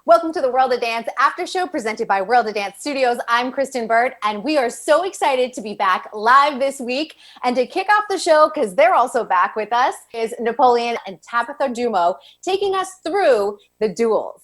Welcome to the World of Dance After Show presented by World of Dance Studios. I'm Kristen Burt, and we are so excited to be back live this week. And to kick off the show, because they're also back with us, is Napoleon and Tabitha Dumo taking us through the duels.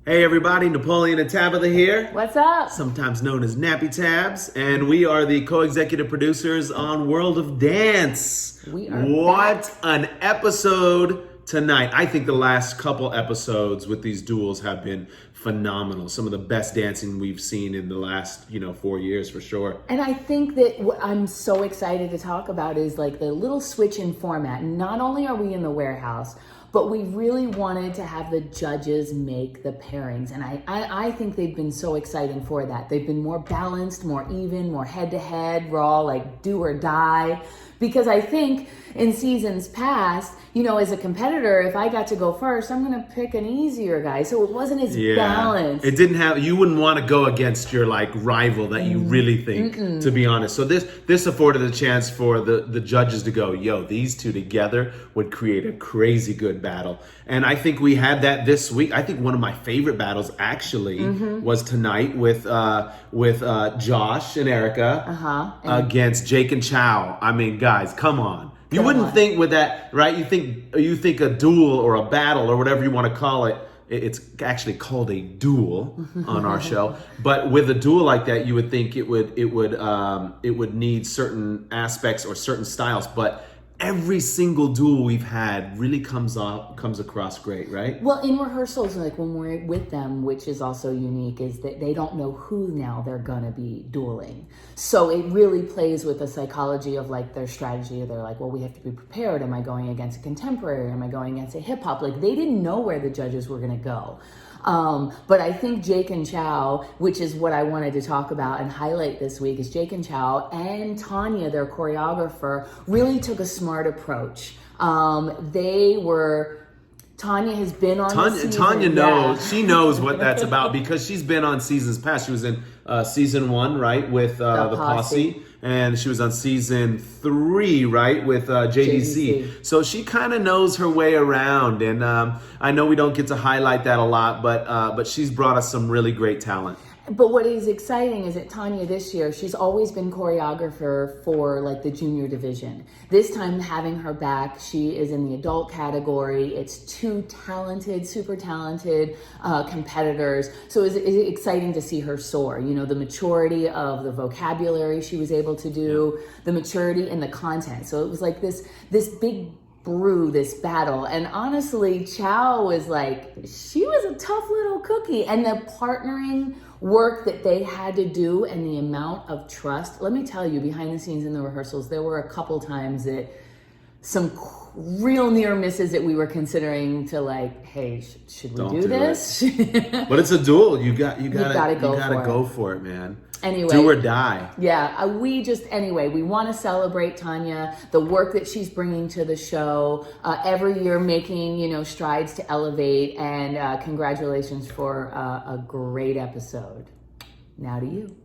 Hey everybody, Napoleon and Tabitha here. What's up? Sometimes known as Nappy Tabs, and we are the co-executive producers on World of Dance. We are What back. an episode tonight. I think the last couple episodes with these duels have been phenomenal. Some of the best dancing we've seen in the last, 4 years for sure. And I think that what I'm so excited to talk about is like the little switch in format. Not only are we in the warehouse, but we really wanted to have the judges make the pairings. And I think they've been so exciting for that. They've been more balanced, more even, more head to head, raw, like do or die. Because I think in seasons past, as a competitor, if I got to go first, I'm going to pick an easier guy. So it wasn't as balanced. It didn't have, you wouldn't want to go against your rival that you really think, to be honest. So this afforded a chance for the judges to go, these two together would create a crazy good battle. And I think we had that this week. I think one of my favorite battles actually was tonight with Josh and Erica against Jake and Chau. I mean, guys, come on. You wouldn't think with that, right? You think a duel or a battle or whatever you want to call it. It's actually called a duel on our show. But with a duel like that, you would think it would need certain aspects or certain styles. But every single duel we've had really comes across great, right? Well, in rehearsals, like when we're with them, which is also unique, is that they don't know who now they're gonna be dueling. So it really plays with the psychology of their strategy. They're like, well, we have to be prepared. Am I going against a contemporary? Am I going against a hip hop? They didn't know where the judges were gonna go. But I think Jake and Chau, which is what I wanted to talk about and highlight this week, is Jake and Chau and Tawnya, their choreographer, really took a smart approach. Tawnya has been on the season. Tawnya knows, she knows what that's about because she's been on seasons past. She was in season 1, right, with the Posse. And she was on season 3, right, with JDC. So she kind of knows her way around. And I know we don't get to highlight that a lot, but she's brought us some really great talent. But what is exciting is that Tawnya this year, she's always been choreographer for the junior division. This time having her back, she is in the adult category. It's 2 talented, super talented competitors. So it's exciting to see her soar. The maturity of the vocabulary she was able to do, the maturity in the content. So it was this big brew, this battle. And honestly, Chau was she was a tough little cookie. And the partnering work that they had to do and the amount of trust, let me tell you, behind the scenes in the rehearsals, there were a couple times that some real near misses that we were considering to we should we do this? But it's a duel. You gotta go for it, man. Anyway, do or die. Yeah, we want to celebrate Tawnya, the work that she's bringing to the show, every year making, strides to elevate, and congratulations for a great episode. Now to you.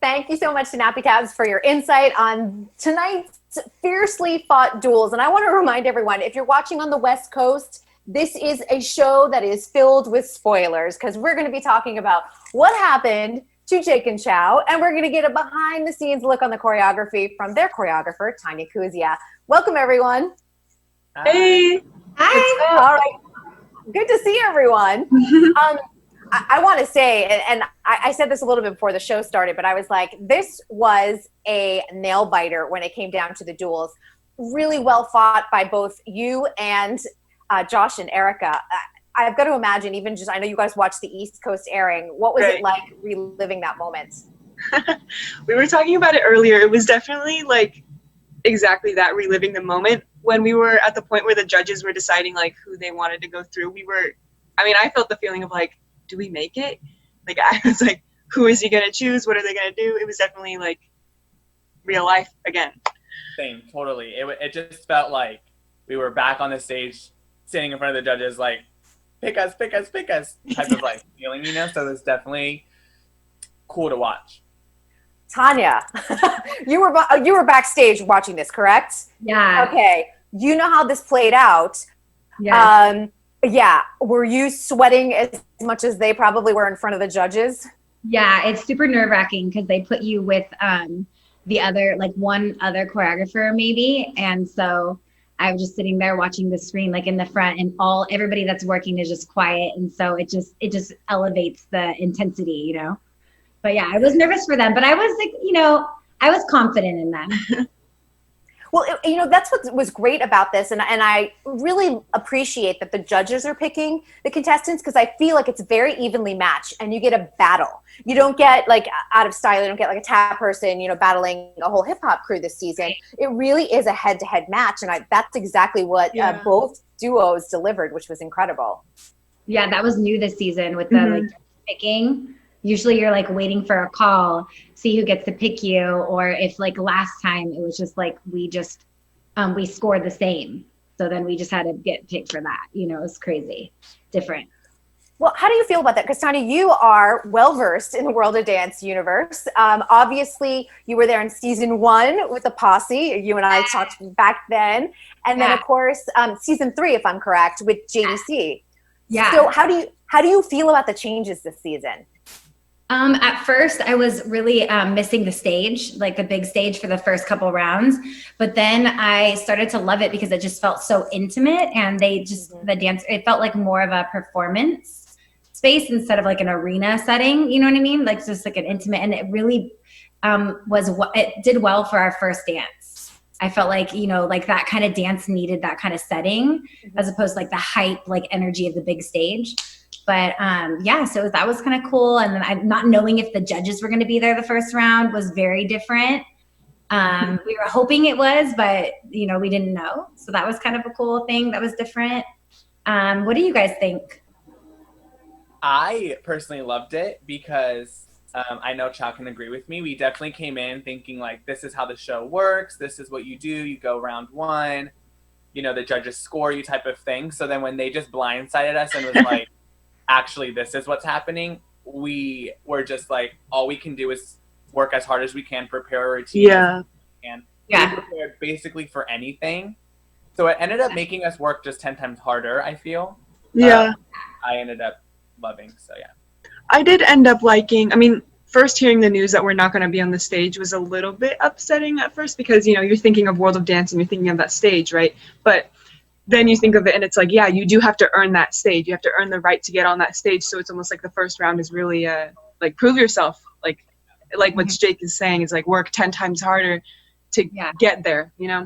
Thank you so much to Nappy Tabs for your insight on tonight's fiercely fought duels. And I want to remind everyone, if you're watching on the West Coast, this is a show that is filled with spoilers because we're going to be talking about what happened to Jake and Chau, and we're going to get a behind-the-scenes look on the choreography from their choreographer, Tawnya Kuzia. Welcome, everyone. Hey. Hi. All right. Good to see everyone. I want to say, and I said this a little bit before the show started, but I was like, this was a nail-biter when it came down to the duels. Really well fought by both you and Josh and Erica. I've got to imagine, I know you guys watched the East Coast airing. What was it like reliving that moment? We were talking about it earlier. It was definitely exactly that, reliving the moment. When we were at the point where the judges were deciding who they wanted to go through, I felt the feeling of do we make it? I was who is he going to choose? What are they going to do? It was definitely real life again. Same, totally. It just felt like we were back on the stage, standing in front of the judges, pick us, type of feeling, so it's definitely cool to watch. Tawnya, you were backstage watching this, correct? Yeah. Okay. You know how this played out. Yeah. Yeah. Were you sweating as much as they probably were in front of the judges? Yeah, it's super nerve-wracking because they put you with the other, like one other choreographer maybe. And so I was just sitting there watching the screen like in the front, and everybody that's working is just quiet. And so it just elevates the intensity, you know. But yeah, I was nervous for them, but I was like, I was confident in them. Well, that's what was great about this. And I really appreciate that the judges are picking the contestants, because I feel like it's very evenly matched and you get a battle. You don't get like out of style. You don't get like a tap person, battling a whole hip hop crew this season. It really is a head to head match. And that's exactly what both duos delivered, which was incredible. Yeah, that was new this season with the like picking. Usually you're like waiting for a call, see who gets to pick you, or if like last time it was just like we scored the same. So then we just had to get picked for that. It was crazy, different. Well, how do you feel about that? Because Tawnya, you are well-versed in the World of Dance universe. Obviously, you were there in season 1 with the Posse. You and I talked back then. And then, of course, season 3, if I'm correct, with JDC. Yeah. So how do you feel about the changes this season? At first, I was really missing the stage, like the big stage for the first couple rounds. But then I started to love it because it just felt so intimate, and the dance, it felt like more of a performance space instead of like an arena setting. You know what I mean? Like just like an intimate, and it really it did well for our first dance. I felt like, like that kind of dance needed that kind of setting as opposed to like the hype, like energy of the big stage. But so that was kind of cool. And then I'm not knowing if the judges were going to be there the first round was very different. We were hoping it was, but we didn't know. So that was kind of a cool thing that was different. What do you guys think? I personally loved it because I know Chau can agree with me. We definitely came in thinking like, this is how the show works. This is what you do. You go round 1, the judges score you type of thing. So then when they just blindsided us and was like, actually, this is what's happening, we were just like, all we can do is work as hard as we can, prepare a routine. And be prepared basically for anything. So it ended up making us work just 10 times harder, I feel. I ended up loving, so yeah. I did end up liking, first hearing the news that we're not going to be on the stage was a little bit upsetting at first because, you're thinking of World of Dance and you're thinking of that stage, right? But then you think of it and it's like, yeah, you do have to earn that stage. You have to earn the right to get on that stage. So it's almost like the first round is really like prove yourself. Like what Jake is saying is like work 10 times harder to get there, Yeah,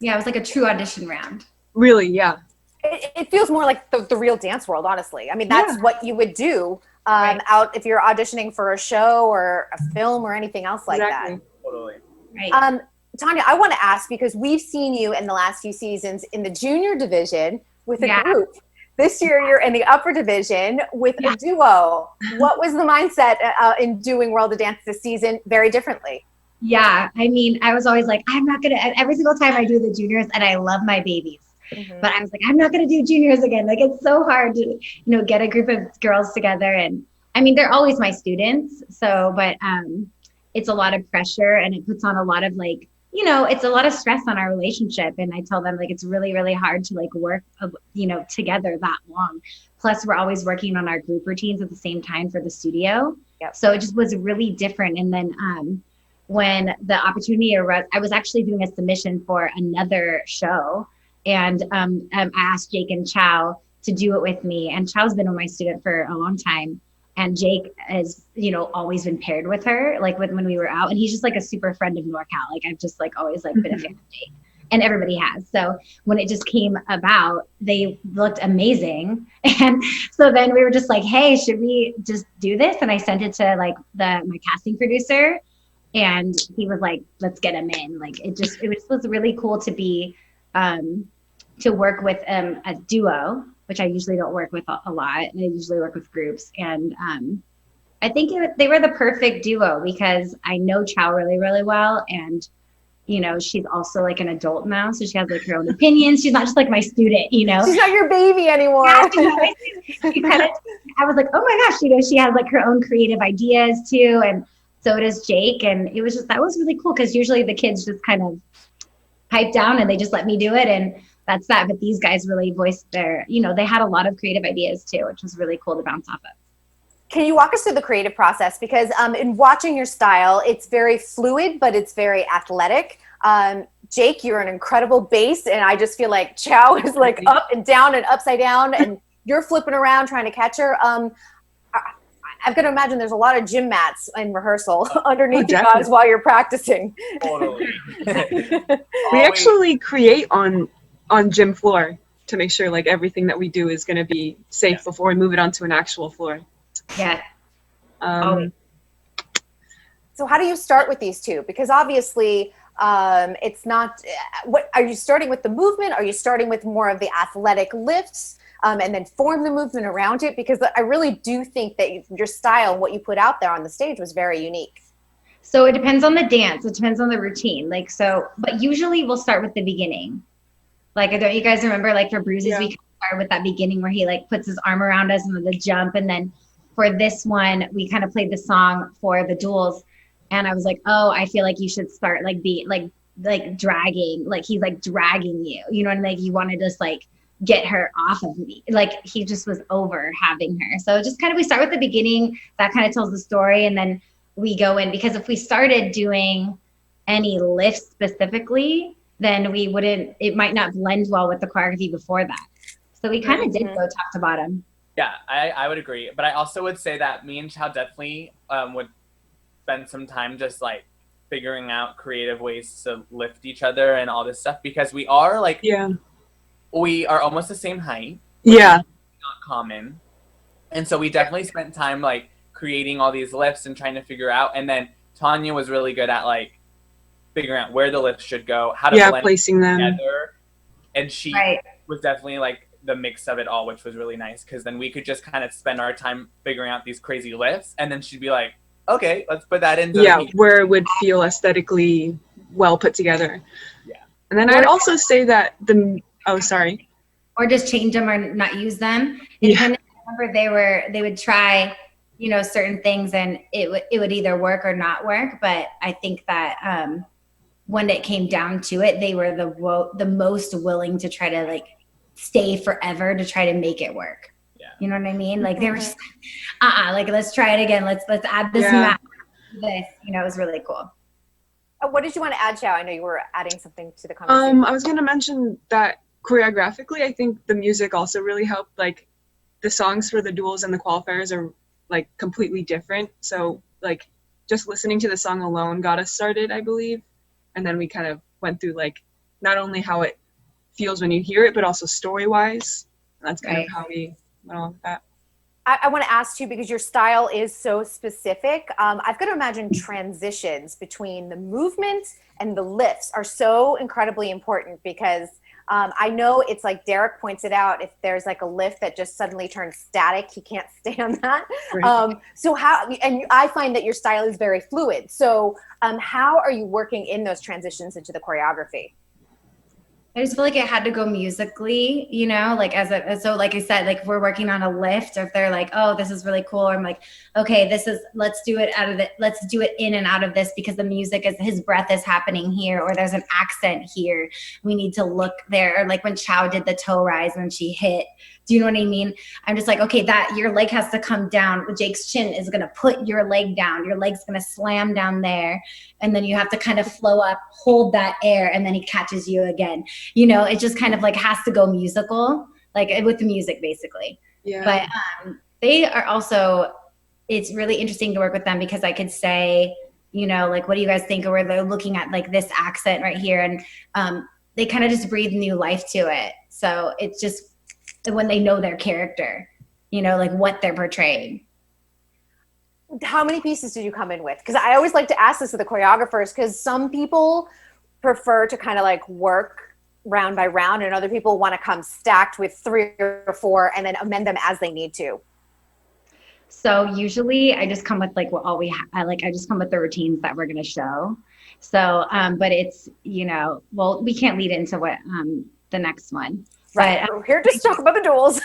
it was like a true audition round. Really, yeah. It feels more like the real dance world, honestly. That's what you would do out if you're auditioning for a show or a film or anything else like that. Totally. Right. Tawnya, I want to ask, because we've seen you in the last few seasons in the junior division with a group. This year, you're in the upper division with a duo. What was the mindset in doing World of Dance this season very differently? Yeah, I was always like, I'm not going to, every single time I do the juniors, and I love my babies, but I was like, I'm not going to do juniors again. Like, it's so hard to, get a group of girls together. And they're always my students. So, but it's a lot of pressure, and it puts on a lot of like, it's a lot of stress on our relationship. And I tell them like, it's really, really hard to like work, together that long. Plus we're always working on our group routines at the same time for the studio. So it just was really different. And then when the opportunity arose, I was actually doing a submission for another show. And I asked Jake and Chau to do it with me. And Chau's been my student for a long time. And Jake has, always been paired with her, like when we were out. And he's just like a super friend of NorCal. Like I've just like always like been a fan of Jake, and everybody has. So when it just came about, they looked amazing. And so then we were just like, hey, should we just do this? And I sent it to like my casting producer, and he was like, let's get him in. Like it was really cool to be, to work with a duo, which I usually don't work with a lot. And I usually work with groups. And I think they were the perfect duo because I know Chau really, really well. And, she's also like an adult now. So she has like her own opinions. She's not just like my student, She's not your baby anymore. Yeah, I was like, oh my gosh, she has like her own creative ideas too. And so does Jake. And that was really cool because usually the kids just kind of pipe down and they just let me do it. And that's that. But these guys really voiced their, they had a lot of creative ideas too, which was really cool to bounce off of. Can you walk us through the creative process? Because in watching your style, it's very fluid, but it's very athletic. Jake, you're an incredible bass, and I just feel like Chau is like up and down and upside down, and you're flipping around trying to catch her. I've got to imagine there's a lot of gym mats in rehearsal underneath you guys while you're practicing. Totally. We actually create on gym floor to make sure like everything that we do is going to be safe before we move it onto an actual floor. Yeah. So how do you start with these two? Because obviously it's not, what are you starting with the movement? Are you starting with more of the athletic lifts and then form the movement around it? Because I really do think that your style, what you put out there on the stage was very unique. So it depends on the dance. It depends on the routine. Like, so, but usually we'll start with the beginning. Like, don't you guys remember, like for Bruises, we started with that beginning where he like puts his arm around us and then the jump. And then for this one, we kind of played the song for the duels. And I was like, oh, I feel like you should start like dragging, like he's like dragging you, you know, and like you want to just like get her off of me. Like he just was over having her. So just kind of, we start with the beginning, that kind of tells the story. And then we go in, because if we started doing any lifts specifically, then we wouldn't, it might not blend well with the choreography before that. So we kind of did go top to bottom. Yeah, I would agree. But I also would say that me and Chau definitely would spend some time just like figuring out creative ways to lift each other and all this stuff, because we are like, we are almost the same height. Yeah. Not common. And so we definitely spent time like creating all these lifts and trying to figure out. And then Tawnya was really good at like figuring out where the lifts should go, how to blend placing them together. And she was definitely like the mix of it all, which was really nice, because then we could just kind of spend our time figuring out these crazy lifts, and then she'd be like, okay, let's put that into where it would feel aesthetically well put together. Yeah. And then I'd also say that or just change them or not use them. I remember they would try, you know, certain things, and it would either work or not work. But I think that when it came down to it, they were the most willing to try to like stay forever to try to make it work. Yeah. You know what I mean? Like they were just like, let's try it again. Let's add this mat to this. You know, it was really cool. What did you want to add, Chau? I know you were adding something to the conversation. I was going to mention that choreographically, I think the music also really helped. Like the songs for the duels and the qualifiers are like completely different. So like just listening to the song alone got us started, I believe. And then we kind of went through like not only how it feels when you hear it, but also story-wise. That's kind of how we went on with that. I want to ask you, because your style is so specific, I've got to imagine transitions between the movement and the lifts are so incredibly important, because I know it's like Derek points it out, if there's like a lift that just suddenly turns static, he can't stay on that. Right. So how, and I find that your style is very fluid. So how are you working in those transitions into the choreography? I just feel like it had to go musically, you know, like so like I said, like if we're working on a lift, or if they're like, oh, this is really cool, I'm like, okay, let's do it in and out of this, because the music is, his breath is happening here, or there's an accent here, we need to look there. Or like when Chau did the toe rise when she hit, do you know what I mean? I'm just like, okay, that your leg has to come down. Jake's chin is going to put your leg down. Your leg's going to slam down there. And then you have to kind of flow up, hold that air, and then he catches you again. You know, it just kind of like has to go musical, like with the music basically. Yeah. But they are also, it's really interesting to work with them, because I could say, you know, like, what do you guys think? Or they're looking at like this accent right here, and they kind of just breathe new life to it. So it's just when they know their character, you know, like what they're portraying. How many pieces did you come in with? Because I always like to ask this to the choreographers, because some people prefer to kind of like work round by round, and other people want to come stacked with 3 or 4 and then amend them as they need to. So usually I just come with like what all we have. I just come with the routines that we're going to show. So, but it's, you know, well, we can't lead into what the next one. Right. But, we're here to talk about the duels.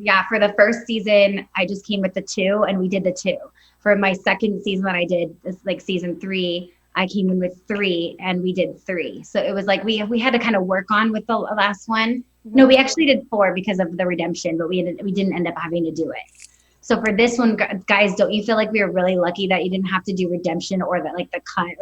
Yeah. For the first season, I just came with the 2, and we did the 2. For my second season that I did, like season 3, I came in with 3 and we did 3. So it was like we had to kind of work on with the last one. No, we actually did 4 because of the redemption, but we didn't end up having to do it. So for this one, guys, don't you feel like we were really lucky that you didn't have to do redemption or that like the cut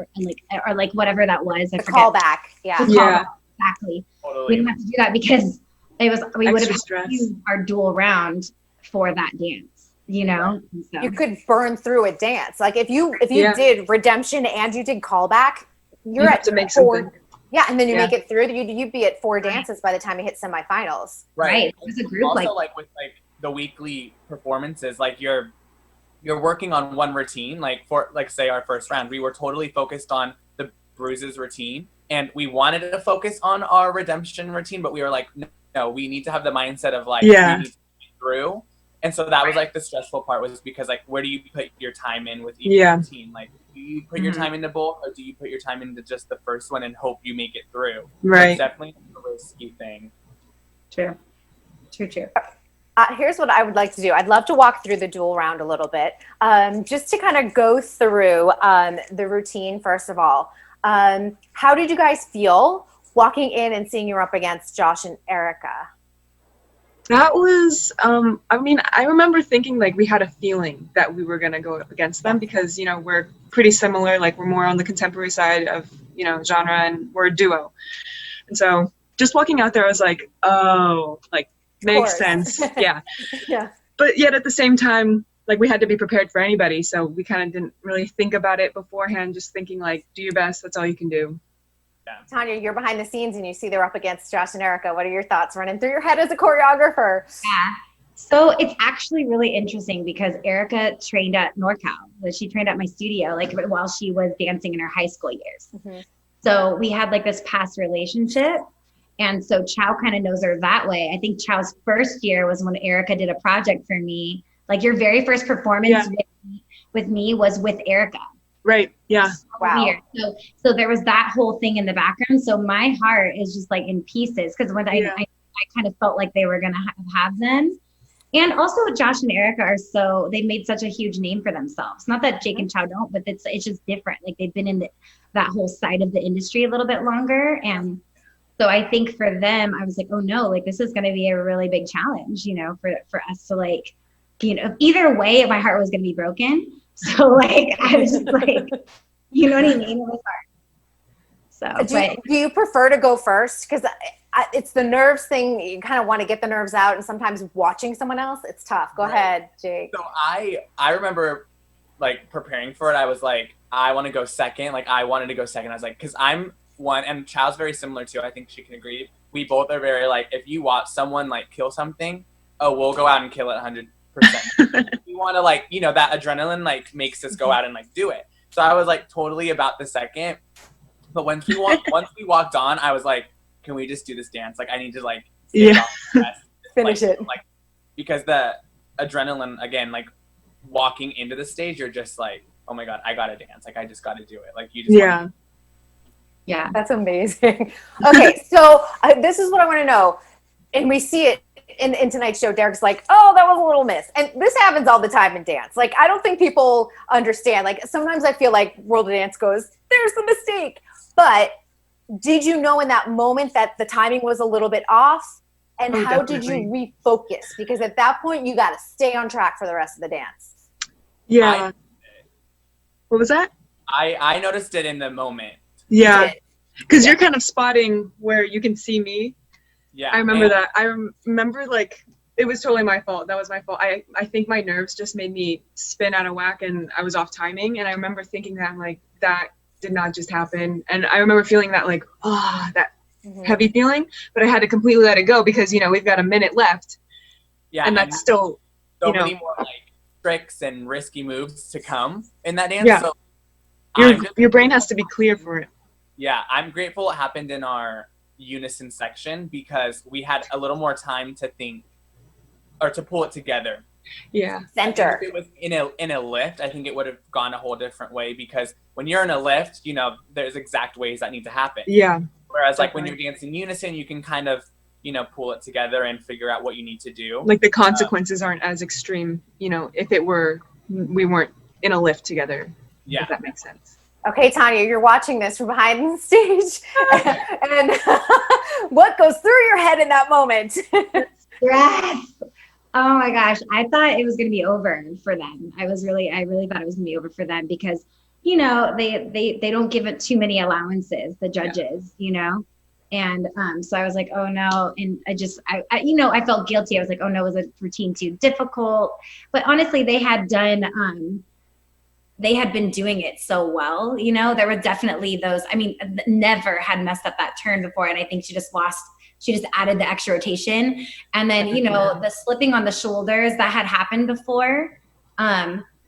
or like whatever that was? I forget. Callback. Yeah. Callback, exactly. Totally. We didn't have to do that because we would have Extra had to stress. use our dual round for that dance, you know? So. You could burn through a dance. Like if you Yeah. did redemption and you did callback, you're You at have to make 4. something. Yeah, and then you Yeah. make it through. You'd be at 4 dances by the time you hit semifinals. Right. It was a group Also, like like with like the weekly performances, like you're working on one routine. Like for like say our first round, we were totally focused on the bruises routine, and we wanted to focus on our redemption routine, but we were like, no, we need to have the mindset of like Yeah. we need to get through. And so that was like the stressful part, was because like where do you put your time in with each Yeah. routine? Like do you put your time into both, or do you put your time into just the first one and hope you make it through? Right. It's definitely a risky thing. true. Here's what I would like to do. I'd love to walk through the dual round a little bit, just to kind of go through the routine, first of all. How did you guys feel walking in and seeing you're up against Josh and Erica? That was, I mean, I remember thinking like we had a feeling that we were going to go up against them because, you know, we're pretty similar. Like we're more on the contemporary side of, you know, genre, and we're a duo. And so just walking out there, I was like, oh, like makes sense. Yeah. Yeah. But yet at the same time, like we had to be prepared for anybody. So we kind of didn't really think about it beforehand, just thinking like, do your best. That's all you can do. Tawnya, you're behind the scenes and you see they're up against Josh and Erica. What are your thoughts running through your head as a choreographer? Yeah. So it's actually really interesting because Erica trained at NorCal. She trained at my studio like while she was dancing in her high school years. Mm-hmm. So we had like this past relationship. And so Chau kind of knows her that way. I think Chau's first year was when Erica did a project for me. Like your very first performance with me was with Erica. Right. Yeah. Wow. Weird. So there was that whole thing in the background. So my heart is just like in pieces because when I kind of felt like they were going to have them. And also Josh and Erica they made such a huge name for themselves. Not that Jake and Chau don't, but it's just different. Like they've been in that whole side of the industry a little bit longer. And so I think for them, I was like, oh no, like this is going to be a really big challenge, you know, for us to like, you know, either way, my heart was going to be broken. So like, I was just like, you know what I mean? It was hard. So, do you prefer to go first? Because it's the nerves thing. You kind of want to get the nerves out, and sometimes watching someone else, it's tough. Go ahead, Jake. So I remember like preparing for it. I was like, I want to go second. Like I wanted to go second. I was like, because I'm one, and Chow's very similar too. I think she can agree. We both are very like, if you watch someone like kill something, oh, we'll go out and kill it 100%. We want to like, you know, that adrenaline like makes us go out and like do it. So I was like totally about the second. But once we walked on, I was like, can we just do this dance? Like I need to like finish it. Like because the adrenaline again, like walking into the stage, you're just like, oh my god, I gotta dance. Like I just gotta do it. Like you just yeah, that's amazing. Okay, so this is what I want to know, and we see it in tonight's show. Derek's like, oh, that was a little miss, and this happens all the time in dance. Like I don't think people understand. Like sometimes I feel like World of Dance goes, there's the mistake, but did you know in that moment that the timing was a little bit off? And how did you refocus? Because at that point, you got to stay on track for the rest of the dance. Yeah. What was that? I noticed it in the moment. Yeah. Because you're kind of spotting where you can see me. Yeah. I remember that. I remember like it was totally my fault. That was my fault. I think my nerves just made me spin out of whack and I was off timing. And I remember thinking that like that did not just happen. And I remember feeling that like, that heavy feeling, but I had to completely let it go because, you know, we've got a minute left. Yeah. And that's still, so you know, many more like tricks and risky moves to come in that dance. Yeah. So your brain has to be clear for it. Yeah. I'm grateful it happened in our unison section because we had a little more time to think or to pull it together. Yeah. Center. If it was in a lift, I think it would have gone a whole different way because when you're in a lift, you know, there's exact ways that need to happen. Yeah. Whereas like when you're dancing unison, you can kind of, you know, pull it together and figure out what you need to do. Like the consequences aren't as extreme, you know, if we weren't in a lift together. Yeah. If that makes sense. Okay, Tawnya, you're watching this from behind the stage. And what goes through your head in that moment? Stress. Oh my gosh. I thought it was going to be over for them. I really thought it was going to be over for them because, they don't give it too many allowances, the judges, And so I was like, oh no. And I felt guilty. I was like, oh no, was the routine too difficult? But honestly, they had been doing it so well, there were definitely those, never had messed up that turn before. And I think she just added the extra rotation. And then, the slipping on the shoulders that had happened before.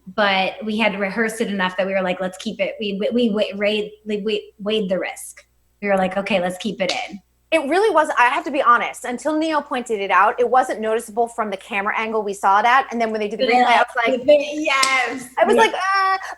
But we had rehearsed it enough that we were like, let's keep it. We weighed the risk. We were like, okay, let's keep it in. It really was. I have to be honest. Until Neil pointed it out, it wasn't noticeable from the camera angle we saw it at. And then when they did the replay, I was like, yes. I was like,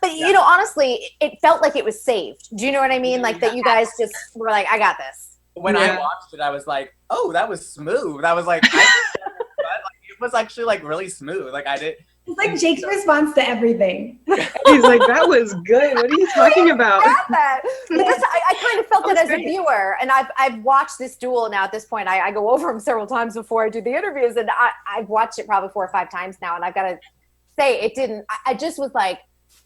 But honestly, it felt like it was saved. Do you know what I mean? Like that you guys just were like, I got this. When I watched it, I was like, oh, that was smooth. I was like, it was actually like really smooth. Like I did. It's like Jake's response to everything. He's like, that was good. What are you talking about? I kind of felt it as a viewer, and I've watched this duel now. At this point, I go over them several times before I do the interviews, and I've watched it probably 4 or 5 times now. And I've got to say, it didn't. I just was like,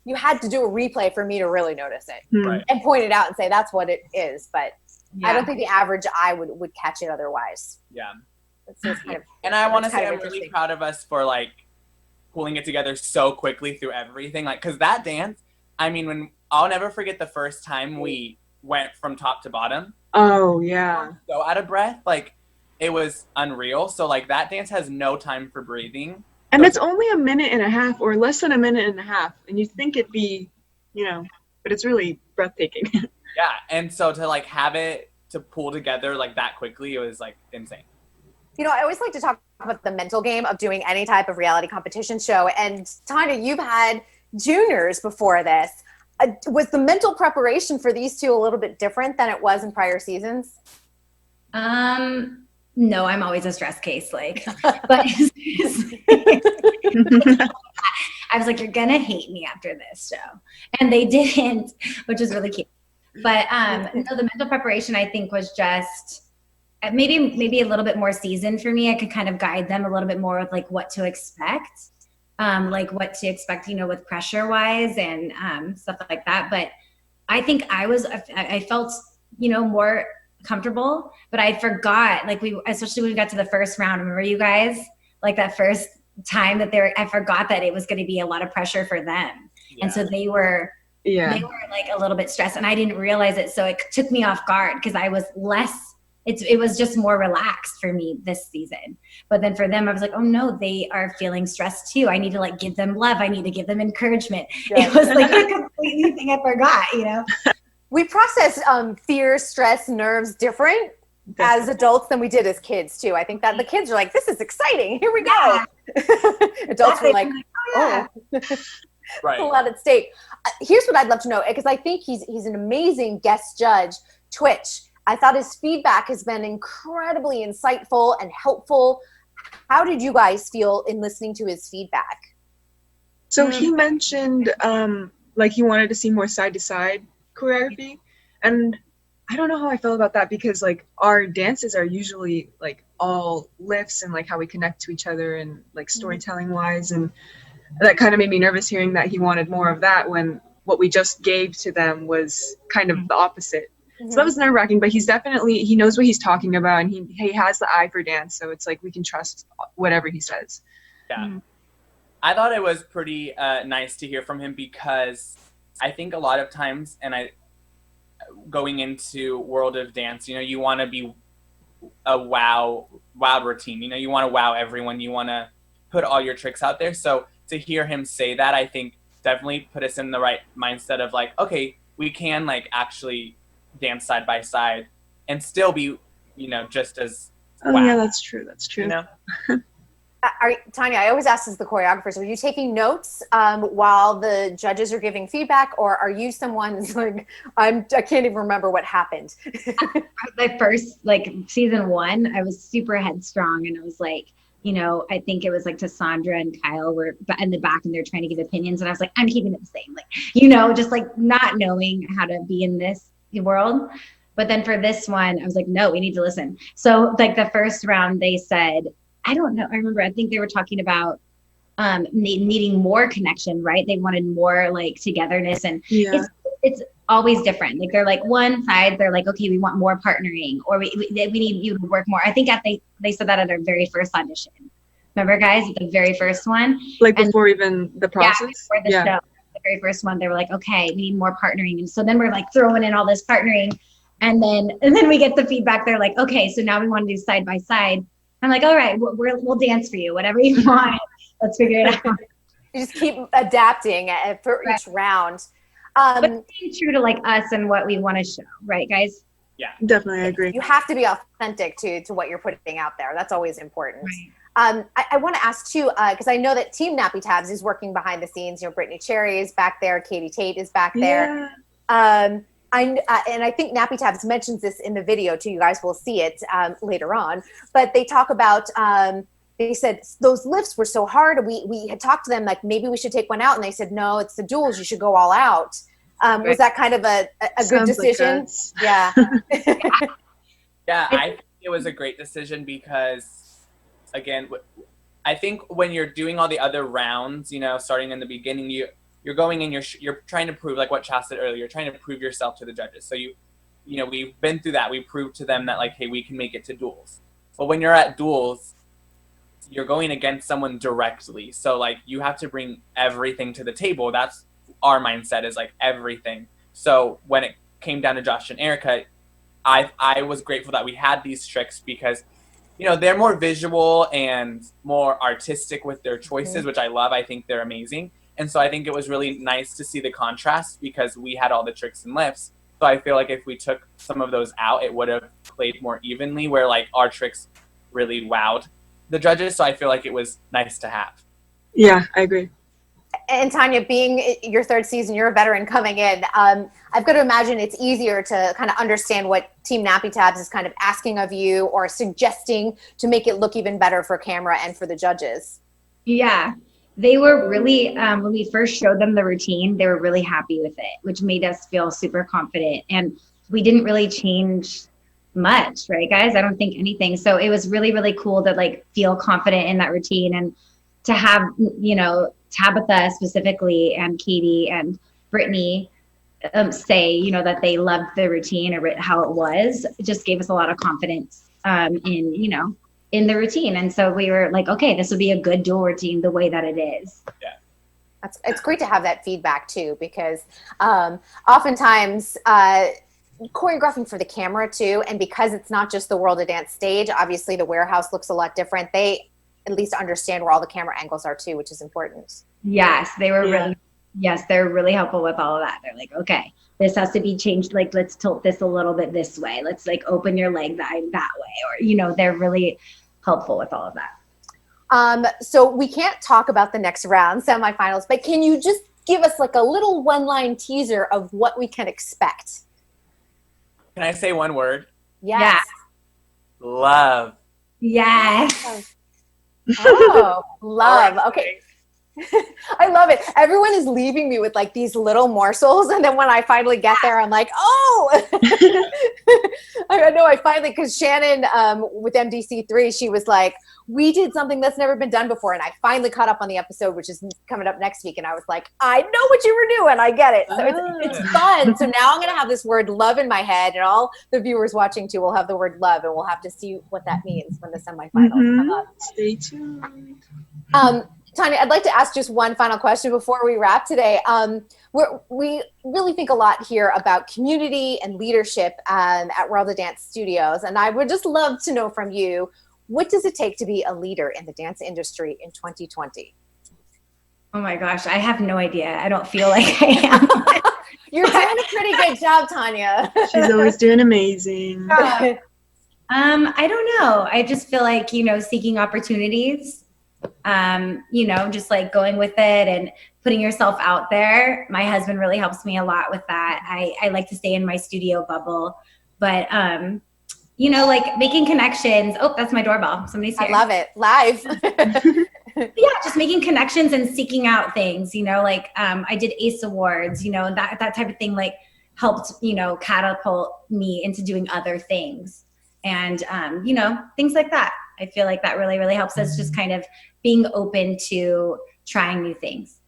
you had to do a replay for me to really notice it and point it out and say that's what it is. But I don't think the average eye would catch it otherwise. Yeah. So it's kind of, and I want to say I'm really proud of us for like pulling it together so quickly through everything. Like, cause that dance, when I'll never forget the first time we went from top to bottom. Oh yeah. So out of breath, like it was unreal. So like that dance has no time for breathing. And it's only a minute and a half or less than a minute and a half. And you think it'd be, but it's really breathtaking. Yeah. And so to like have it to pull together like that quickly, it was like insane. I always like to talk about the mental game of doing any type of reality competition show. And Tawnya, you've had juniors before this. Was the mental preparation for these two a little bit different than it was in prior seasons? No, I'm always a stress case. But I was like, you're gonna hate me after this show, and they didn't, which is really cute. But no, the mental preparation I think was just maybe a little bit more seasoned for me. I could kind of guide them a little bit more with like what to expect, with pressure wise and stuff like that. But I think I felt, more comfortable, but I forgot, especially when we got to the first round, remember you guys, like that first time that I forgot that it was going to be a lot of pressure for them. Yeah. And so they were like a little bit stressed and I didn't realize it. So it took me off guard because I was it was just more relaxed for me this season. But then for them, I was like, oh no, they are feeling stressed too. I need to like give them love. I need to give them encouragement. Yeah. It was like a completely thing I forgot, We process fear, stress, nerves different as adults than we did as kids too. I think that the kids are like, this is exciting. Here we go. Adults were like, oh, right. A lot at stake. Here's what I'd love to know, because I think he's an amazing guest judge. Twitch. I thought his feedback has been incredibly insightful and helpful. How did you guys feel in listening to his feedback? So he mentioned he wanted to see more side-to-side choreography. And I don't know how I feel about that because like our dances are usually like all lifts and like how we connect to each other and like storytelling wise. And that kind of made me nervous hearing that he wanted more of that when what we just gave to them was kind of the opposite. So that was nerve-wracking, but he knows what he's talking about, and he has the eye for dance, so it's like we can trust whatever he says. Yeah. I thought it was pretty nice to hear from him because I think a lot of times, going into World of Dance, you want to be a wow routine. You want to wow everyone. You want to put all your tricks out there. So to hear him say that, I think definitely put us in the right mindset of like, okay, we can like actually dance side by side and still be, just as wow. Yeah, that's true. Tawnya, I always ask as the choreographers, are you taking notes while the judges are giving feedback, or are you someone who's like, I can't even remember what happened? The first, season 1, I was super headstrong and I was like, you know, I think it was like to Sandra and Kyle were in the back and they're trying to give opinions. And I was like, I'm keeping it the same. Like, you know, just like not knowing how to be in this world. But then for this one, I was like, no, we need to listen. So like the first round, they said, I don't know. I remember, I think they were talking about needing more connection, right? They wanted more like togetherness, and it's always different. Like they're like one side, they're like, okay, we want more partnering, or we need you to work more. I think they said that at their very first audition. Remember, guys, the very first one, like before even the process. Yeah, before the show, the very first one, they were like, okay, we need more partnering, and so then we're like throwing in all this partnering, and then we get the feedback. They're like, okay, so now we want to do side by side. I'm like, all right, we'll dance for you, whatever you want. Let's figure it out. You just keep adapting for each round. But staying true to like us and what we want to show, right, guys? Yeah, definitely, I agree. You have to be authentic to what you're putting out there. That's always important. Right. I want to ask too, because I know that Team Nappy Tabs is working behind the scenes. You know, Brittany Cherry is back there, Katie Tate is back there. Yeah. And I think Nappy Tabs mentions this in the video too. You guys will see it later on. But they talk about, they said those lifts were so hard. We had talked to them like maybe we should take one out, and they said no, it's the duels. You should go all out. Right. Was that kind of a good decision? Like yeah. Yeah, I think it was a great decision because, again, I think when you're doing all the other rounds, you know, starting in the beginning, you're going in, you're trying to prove, like what Chas said earlier, you're trying to prove yourself to the judges. So you know, we've been through that. We proved to them that like, hey, we can make it to duels. But when you're at duels, you're going against someone directly. So like you have to bring everything to the table. That's our mindset, is like everything. So when it came down to Josh and Erica, I was grateful that we had these tricks because, you know, they're more visual and more artistic with their choices, which I love. I think they're amazing. And so I think it was really nice to see the contrast because we had all the tricks and lifts. So I feel like if we took some of those out, it would have played more evenly, where like our tricks really wowed the judges. So I feel like it was nice to have. Yeah, I agree. And Tawnya, being your third season, you're a veteran coming in. I've got to imagine it's easier to kind of understand what Team Nappy Tabs is kind of asking of you or suggesting to make it look even better for camera and for the judges. Yeah, they were really, when we first showed them the routine, they were really happy with it, which made us feel super confident. And we didn't really change much, right, guys? I don't think anything. So it was really, really cool to like feel confident in that routine, and to have, you know, Tabitha specifically and Katie and Brittany say, you know, that they loved the routine or how it was. It just gave us a lot of confidence in, you know, in the routine. And so we were like, okay, this would be a good dual routine the way that it is. Yeah. It's great to have that feedback too, because oftentimes choreographing for the camera too, and because it's not just the World of Dance stage, obviously the warehouse looks a lot different. They at least understand where all the camera angles are too, which is important. Yes, they were really, yes, they're really helpful with all of that. They're like, okay, this has to be changed. Like, let's tilt this a little bit this way. Let's like open your leg that way. Or, you know, they're really helpful with all of that. So we can't talk about the next round, semifinals, but can you just give us like a little one-line teaser of what we can expect? Can I say one word? Yes. Yeah. Love. Yes. Oh, love. Okay. I love it. Everyone is leaving me with like these little morsels, and then when I finally get there, I'm like, oh. I know I finally, because Shannon with MDC3, she was like, we did something that's never been done before, and I finally caught up on the episode, which is coming up next week, and I was like, I know what you were doing. I get it. So it's fun. So now I'm going to have this word love in my head, and all the viewers watching too will have the word love, and we'll have to see what that means when the semifinals come up. Stay tuned. Tawnya, I'd like to ask just one final question before we wrap today. We really think a lot here about community and leadership at World of Dance Studios, and I would just love to know from you, what does it take to be a leader in the dance industry in 2020? Oh my gosh, I have no idea. I don't feel like I am. You're doing a pretty good job, Tawnya. She's always doing amazing. I don't know. I just feel like, you know, seeking opportunities, you know, just like going with it and putting yourself out there. My husband really helps me a lot with that. I like to stay in my studio bubble, but, you know, like making connections. Oh, that's my doorbell. Somebody's here. I love it. Live. Yeah, just making connections and seeking out things, you know, like I did ACE Awards, you know, and that type of thing, like helped, you know, catapult me into doing other things. And, you know, things like that. I feel like that really, really helps us just kind of being open to trying new things.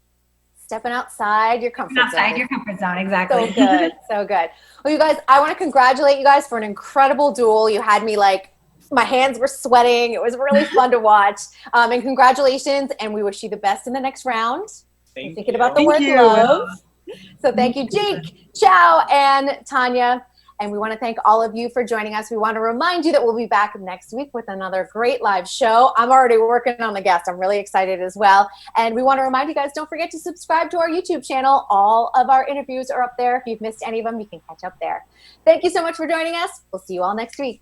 Stepping outside your comfort zone. Outside your comfort zone, exactly. So good, so good. Well, you guys, I want to congratulate you guys for an incredible duel. You had me like, my hands were sweating. It was really fun to watch. And congratulations, and we wish you the best in the next round. Thinking about the word love. So thank you, Jake, Chau, and Tawnya. And we want to thank all of you for joining us. We want to remind you that we'll be back next week with another great live show. I'm already working on the guest. I'm really excited as well. And we want to remind you guys, don't forget to subscribe to our YouTube channel. All of our interviews are up there. If you've missed any of them, you can catch up there. Thank you so much for joining us. We'll see you all next week.